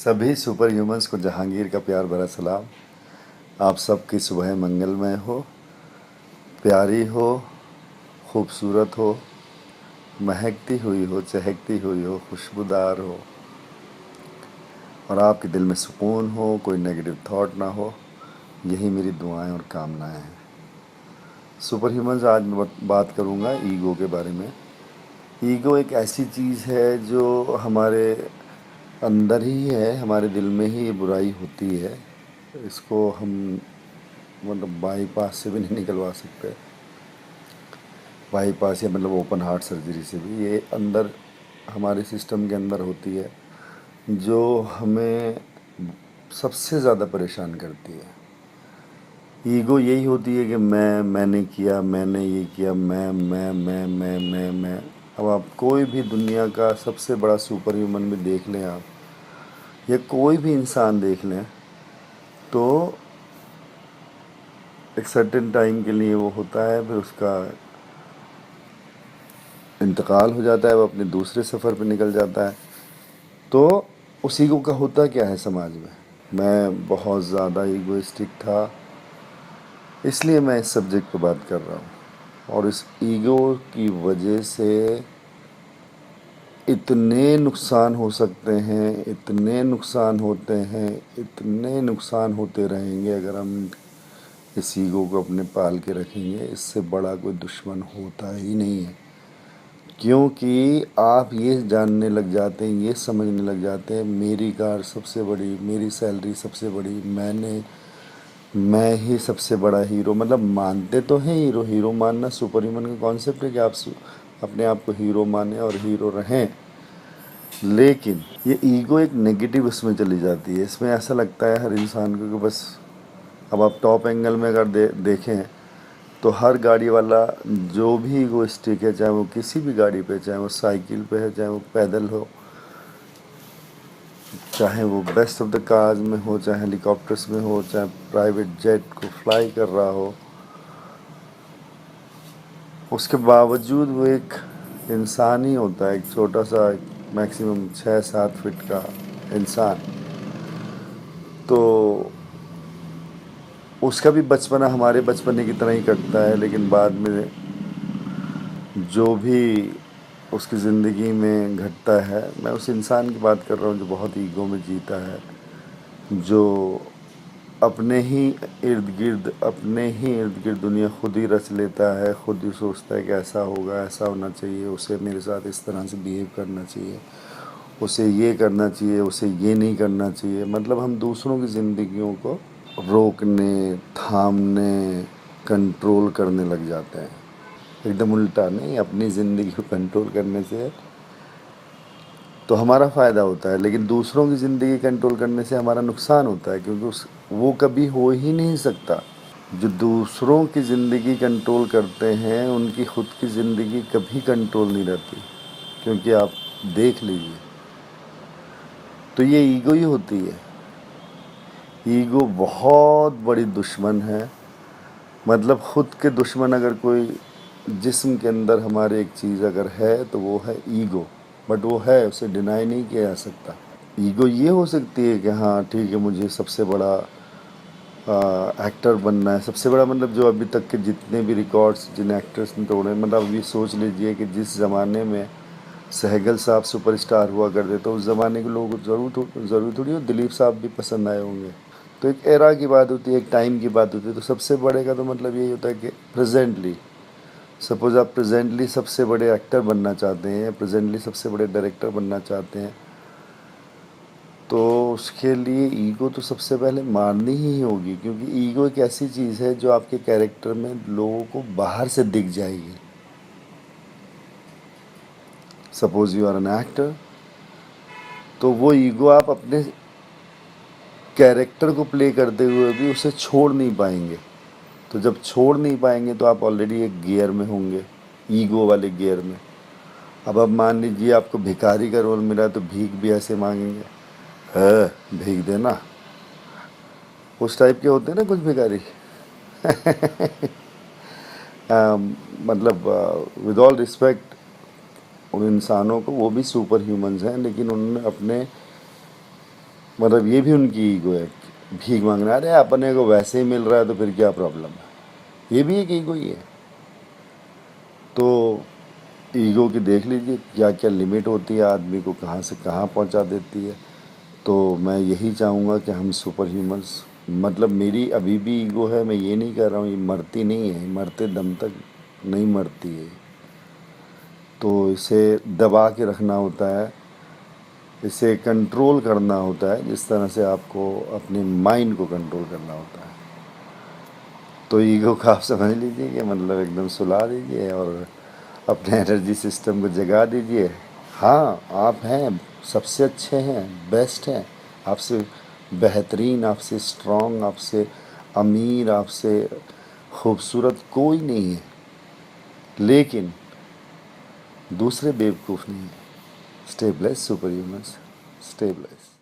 सभी super humans को जहांगीर का प्यार भरा सलाम। आप सबकी सुबह मंगलमय हो, प्यारी हो, खूबसूरत हो, महकती हुई हो, चहकती हुई हो, खुशबूदार हो और आपके दिल में सुकून हो, कोई नेगेटिव थॉट ना हो। यही मेरी दुआएं और कामनाएं हैं। सुपर ह्यूमंस, आज मैं बात करूंगा ईगो के बारे में। ईगो एक ऐसी चीज़ है जो हमारे अंदर ही है, हमारे दिल में ही ये बुराई होती है। इसको हम मतलब बाईपास से भी नहीं निकलवा सकते। बाईपास या मतलब ओपन हार्ट सर्जरी से भी ये अंदर हमारे सिस्टम के अंदर होती है, जो हमें सबसे ज़्यादा परेशान करती है। ईगो यही होती है कि मैंने किया, मैंने ये किया, मैं। अब आप कोई भी दुनिया का सबसे बड़ा सुपर ह्यूमन भी देख लें आप, या कोई भी इंसान देख लें, तो एक सर्टेन टाइम के लिए वो होता है, फिर उसका इंतकाल हो जाता है, वो अपने दूसरे सफ़र पे निकल जाता है। तो उस ईगो का होता क्या है समाज में। मैं बहुत ज़्यादा ईगोइस्टिक था, इसलिए मैं इस सब्जेक्ट पे बात कर रहा हूँ। और इस ईगो की वजह से इतने नुकसान हो सकते हैं, इतने नुकसान होते हैं, इतने नुकसान होते रहेंगे अगर हम इस ईगो को अपने पाल के रखेंगे। इससे बड़ा कोई दुश्मन होता ही नहीं है, क्योंकि आप ये जानने लग जाते हैं, ये समझने लग जाते हैं, मेरी कार सबसे बड़ी, मेरी सैलरी सबसे बड़ी, मैं ही सबसे बड़ा हीरो। मतलब मानते तो हैं हीरो, हीरो मानना सुपर ह्यूमन का कॉन्सेप्ट है कि आप अपने आप को हीरो माने और हीरो रहें। लेकिन ये ईगो एक नेगेटिव उसमें चली जाती है। इसमें ऐसा लगता है हर इंसान को कि बस, अब आप टॉप एंगल में अगर देखें तो हर गाड़ी वाला जो भी ईगोइस्टिक है, चाहे वो किसी भी गाड़ी पे, चाहे वो साइकिल पे है, चाहे वो पैदल हो, चाहे वो बेस्ट ऑफ द कार्स में हो, चाहे हेलीकॉप्टर्स में हो, चाहे प्राइवेट जेट को फ्लाई कर रहा हो, उसके बावजूद वो एक इंसान ही होता है। एक छोटा सा, मैक्सिमम 6-7 फीट का इंसान। तो उसका भी बचपना हमारे बचपने की तरह ही कटता है, लेकिन बाद में जो भी उसकी ज़िंदगी में घटता है, मैं उस इंसान की बात कर रहा हूँ जो बहुत ईगो में जीता है, जो अपने ही इर्द गिर्द दुनिया खुद ही रच लेता है, खुद ही सोचता है कि ऐसा होगा, ऐसा होना चाहिए, उसे मेरे साथ इस तरह से बिहेव करना चाहिए, उसे ये करना चाहिए, उसे ये नहीं करना चाहिए। मतलब हम दूसरों की ज़िंदगियों को रोकने, थामने, कंट्रोल करने लग जाते हैं। एकदम उल्टा नहीं, अपनी ज़िंदगी को कंट्रोल करने से तो हमारा फ़ायदा होता है, लेकिन दूसरों की ज़िंदगी कंट्रोल करने से हमारा नुकसान होता है, क्योंकि वो कभी हो ही नहीं सकता। जो दूसरों की ज़िंदगी कंट्रोल करते हैं, उनकी ख़ुद की ज़िंदगी कभी कंट्रोल नहीं रहती, क्योंकि आप देख लीजिए, तो ये ईगो ही होती है। ईगो बहुत बड़ी दुश्मन है। मतलब ख़ुद के दुश्मन अगर कोई जिस्म के अंदर हमारे एक चीज़ अगर है तो वो है ईगो। बट वो है, उसे डिनाई नहीं किया जा सकता। ईगो ये हो सकती है कि हाँ ठीक है, मुझे सबसे बड़ा एक्टर बनना है। सबसे बड़ा मतलब जो अभी तक के जितने भी रिकॉर्ड्स जिन एक्टर्स ने तोड़े, मतलब अभी सोच लीजिए कि जिस ज़माने में सहगल साहब सुपरस्टार हुआ करते, तो उस ज़माने के लोगों को ज़रूर थोड़ी दिलीप साहब भी पसंद आए होंगे। तो एक एरा की बात होती है, एक टाइम की बात होती है। तो सबसे बड़े का तो मतलब यही होता है कि प्रेजेंटली, सपोज़ आप प्रेजेंटली सबसे बड़े एक्टर बनना चाहते हैं, प्रेजेंटली सबसे बड़े डायरेक्टर बनना चाहते हैं, तो उसके लिए ईगो तो सबसे पहले मारनी ही होगी। क्योंकि ईगो एक ऐसी चीज़ है जो आपके कैरेक्टर में लोगों को बाहर से दिख जाएगी। Suppose you are an actor, तो वो ईगो आप अपने कैरेक्टर को प्ले करते हुए भी उसे छोड़ नहीं पाएंगे। तो जब छोड़ नहीं पाएंगे तो आप ऑलरेडी एक गियर में होंगे, ईगो वाले गियर में। अब मान लीजिए आपको भिखारी का रोल मिला, तो भीख भी ऐसे मांगेंगे, है भीख देना, उस टाइप के होते हैं ना कुछ भिखारी। मतलब विद ऑल रिस्पेक्ट उन इंसानों को, वो भी सुपर ह्यूमंस हैं, लेकिन उन्होंने अपने मतलब ये भी उनकी ईगो है, भीख मांगना। अरे अपने को वैसे ही मिल रहा है तो फिर क्या प्रॉब्लम है, ये भी एक ईगो ही है। तो ईगो की देख लीजिए क्या क्या लिमिट होती है, आदमी को कहाँ से कहाँ पहुँचा देती है। तो मैं यही चाहूँगा कि हम सुपर ह्यूमंस, मतलब मेरी अभी भी ईगो है, मैं ये नहीं कह रहा हूँ, ये मरती नहीं है, मरते दम तक नहीं मरती है। तो इसे दबा के रखना होता है, इसे कंट्रोल करना होता है, जिस तरह से आपको अपने माइंड को कंट्रोल करना होता है। तो ईगो का आप समझ लीजिए कि मतलब एकदम सुला दीजिए और अपने एनर्जी सिस्टम को जगा दीजिए। हाँ, आप हैं, सबसे अच्छे हैं, बेस्ट हैं, आपसे बेहतरीन, आपसे स्ट्रॉन्ग, आपसे अमीर, आपसे खूबसूरत कोई नहीं है। लेकिन दूसरे बेवकूफ़ नहीं है। Stay blessed super humans, stay blessed.